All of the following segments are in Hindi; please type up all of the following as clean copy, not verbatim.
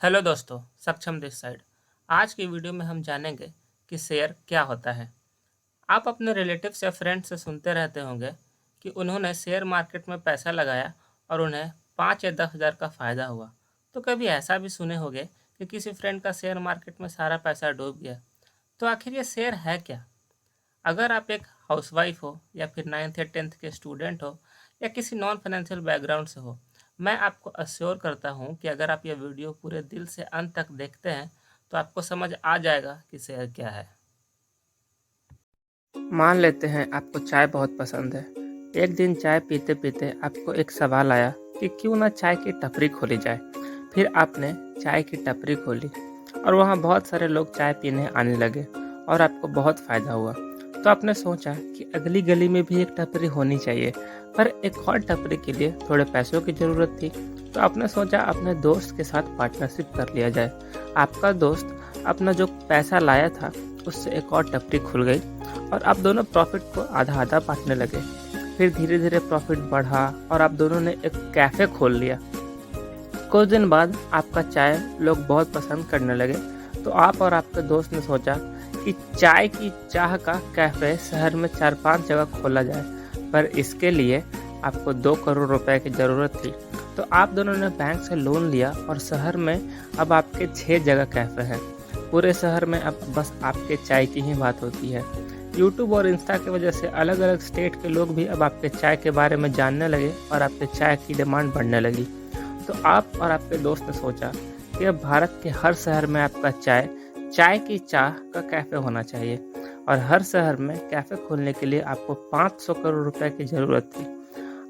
हेलो दोस्तों, सक्षम दिस साइड। आज की वीडियो में हम जानेंगे कि शेयर क्या होता है। आप अपने रिलेटिव्स या फ्रेंड्स से सुनते रहते होंगे कि उन्होंने शेयर मार्केट में पैसा लगाया और उन्हें 5 या 10 हज़ार का फ़ायदा हुआ। तो कभी ऐसा भी सुने होंगे कि किसी फ्रेंड का शेयर मार्केट में सारा पैसा डूब गया। तो आखिर ये शेयर है क्या? अगर आप एक हाउसवाइफ हो या फिर 9th या 10th के स्टूडेंट हो या किसी नॉन फाइनेंशियल बैकग्राउंड से हो, मैं आपको अश्योर करता हूँ कि अगर आप यह वीडियो पूरे दिल से अंत तक देखते हैं तो आपको समझ आ जाएगा कि शेयर क्या है। मान लेते हैं आपको चाय बहुत पसंद है। एक दिन चाय पीते पीते आपको एक सवाल आया कि क्यों ना चाय की टपरी खोली जाए। फिर आपने चाय की टपरी खोली और वहाँ बहुत सारे लोग चाय पीने आने लगे और आपको बहुत फ़ायदा हुआ। तो आपने सोचा कि अगली गली में भी एक टपरी होनी चाहिए, पर एक और टपरी के लिए थोड़े पैसों की ज़रूरत थी। तो आपने सोचा अपने दोस्त के साथ पार्टनरशिप कर लिया जाए। आपका दोस्त अपना जो पैसा लाया था उससे एक और टपरी खुल गई और आप दोनों प्रॉफिट को आधा आधा बांटने लगे। फिर धीरे धीरे प्रॉफिट बढ़ा और आप दोनों ने एक कैफ़े खोल लिया। कुछ दिन बाद आपका चाय लोग बहुत पसंद करने लगे। तो आप और आपके दोस्त ने सोचा कि चाय की चाह का कैफ़े शहर में 4-5 जगह खोला जाए, पर इसके लिए आपको 2 करोड़ रुपए की ज़रूरत थी। तो आप दोनों ने बैंक से लोन लिया और शहर में अब आपके 6 जगह कैफ़े हैं। पूरे शहर में अब बस आपके चाय की ही बात होती है। यूट्यूब और इंस्टा की वजह से अलग अलग स्टेट के लोग भी अब आपके चाय के बारे में जानने लगे और आपके चाय की डिमांड बढ़ने लगी। तो आप और आपके दोस्त ने सोचा कि अब भारत के हर शहर में आपका चाय की चाह का कैफ़े होना चाहिए और हर शहर में कैफ़े खोलने के लिए आपको 500 करोड़ रुपए की ज़रूरत थी।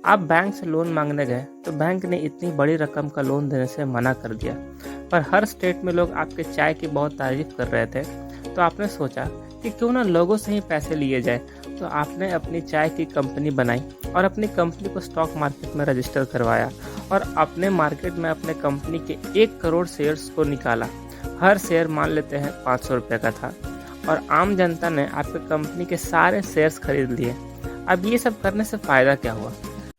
आप बैंक से लोन मांगने गए तो बैंक ने इतनी बड़ी रकम का लोन देने से मना कर दिया, पर हर स्टेट में लोग आपके चाय की बहुत तारीफ कर रहे थे। तो आपने सोचा कि क्यों ना लोगों से ही पैसे लिए जाए। तो आपने अपनी चाय की कंपनी बनाई और अपनी कंपनी को स्टॉक मार्केट में रजिस्टर करवाया और अपने मार्केट में अपने कंपनी के 1 करोड़ शेयर्स को निकाला। हर शेयर मान लेते हैं 500 रुपये का था और आम जनता ने आपके कंपनी के सारे शेयर्स खरीद लिए। अब ये सब करने से फ़ायदा क्या हुआ?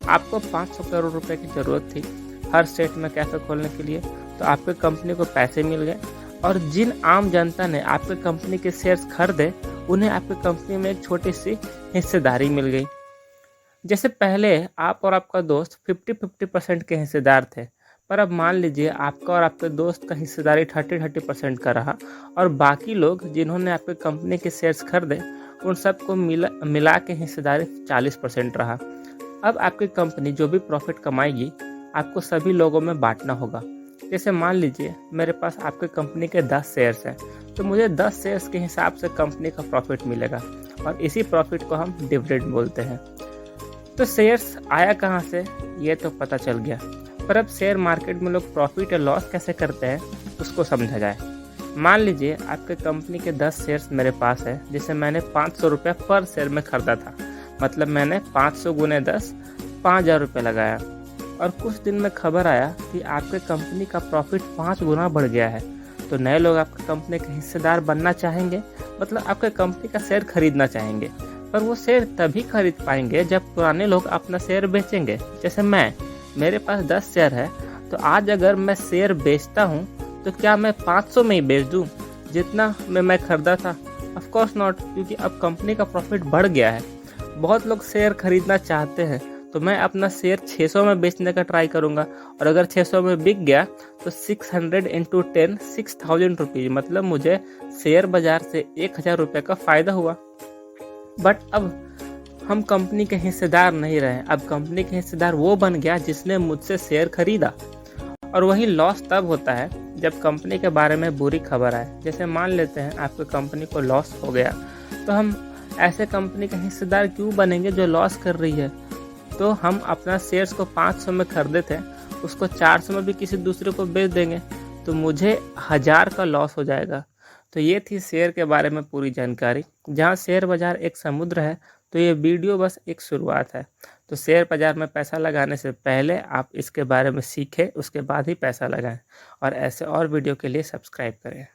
आपको 500 करोड़ रुपए की ज़रूरत थी हर स्टेट में कैफ़े खोलने के लिए, तो आपके कंपनी को पैसे मिल गए और जिन आम जनता ने आपके कंपनी के शेयर्स खरीदे उन्हें आपके कंपनी में एक छोटी सी हिस्सेदारी मिल गई। जैसे पहले आप और आपका दोस्त 50-50% के हिस्सेदार थे, पर अब मान लीजिए आपका और आपके दोस्त का हिस्सेदारी 30-30% का रहा और बाकी लोग जिन्होंने आपके कंपनी के शेयर्स खरीदे उन सबको मिला के हिस्सेदारी 40% रहा। अब आपकी कंपनी जो भी प्रॉफिट कमाएगी आपको सभी लोगों में बांटना होगा। जैसे मान लीजिए मेरे पास आपके कंपनी के 10 शेयर्स हैं, तो मुझे 10 शेयर्स के हिसाब से कंपनी का प्रॉफिट मिलेगा और इसी प्रॉफिट को हम डिविडेंड बोलते हैं। तो शेयर्स आया कहाँ से ये तो पता चल गया, पर अब शेयर मार्केट में लोग प्रॉफिट या लॉस कैसे करते हैं उसको समझा जाए। मान लीजिए आपके कंपनी के 10 शेयर्स मेरे पास है, जिसे मैंने 500 रुपये पर शेयर में खरीदा था। मतलब मैंने 500 गुने 10 5,000 रुपये लगाया और कुछ दिन में खबर आया कि आपके कंपनी का प्रॉफिट 5 गुना बढ़ गया है। तो नए लोग आपके कंपनी के हिस्सेदार बनना चाहेंगे, मतलब आपके कंपनी का शेयर खरीदना चाहेंगे, पर वो शेयर तभी खरीद पाएंगे जब पुराने लोग अपना शेयर बेचेंगे। जैसे मेरे पास 10 शेयर है, तो आज अगर मैं शेयर बेचता हूँ तो क्या मैं 500 में ही बेच दूँ जितना मैं खरीदा था? ऑफ कोर्स नॉट, क्योंकि अब कंपनी का प्रॉफिट बढ़ गया है। बहुत लोग शेयर खरीदना चाहते हैं, तो मैं अपना शेयर 600 में बेचने का ट्राई करूंगा और अगर 600 में बिक गया तो 600 इंटू 10 6,000 रुपीज़, मतलब मुझे शेयर बाजार से 1,000 रुपये का फ़ायदा हुआ। बट अब हम कंपनी के हिस्सेदार नहीं रहे। अब कंपनी के हिस्सेदार वो बन गया जिसने मुझसे शेयर खरीदा। और वही लॉस तब होता है जब कंपनी के बारे में बुरी खबर आए। जैसे मान लेते हैं आपकी कंपनी को लॉस हो गया, तो हम ऐसे कंपनी के हिस्सेदार क्यों बनेंगे जो लॉस कर रही है? तो हम अपना शेयर्स को 500 में खरीदे थे, उसको 400 में भी किसी दूसरे को बेच देंगे, तो मुझे 1,000 का लॉस हो जाएगा। तो ये थी शेयर के बारे में पूरी जानकारी। जहाँ शेयर बाज़ार एक समुद्र है, तो ये वीडियो बस एक शुरुआत है। तो शेयर बाज़ार में पैसा लगाने से पहले आप इसके बारे में सीखें, उसके बाद ही पैसा लगाएं और ऐसे और वीडियो के लिए सब्सक्राइब करें।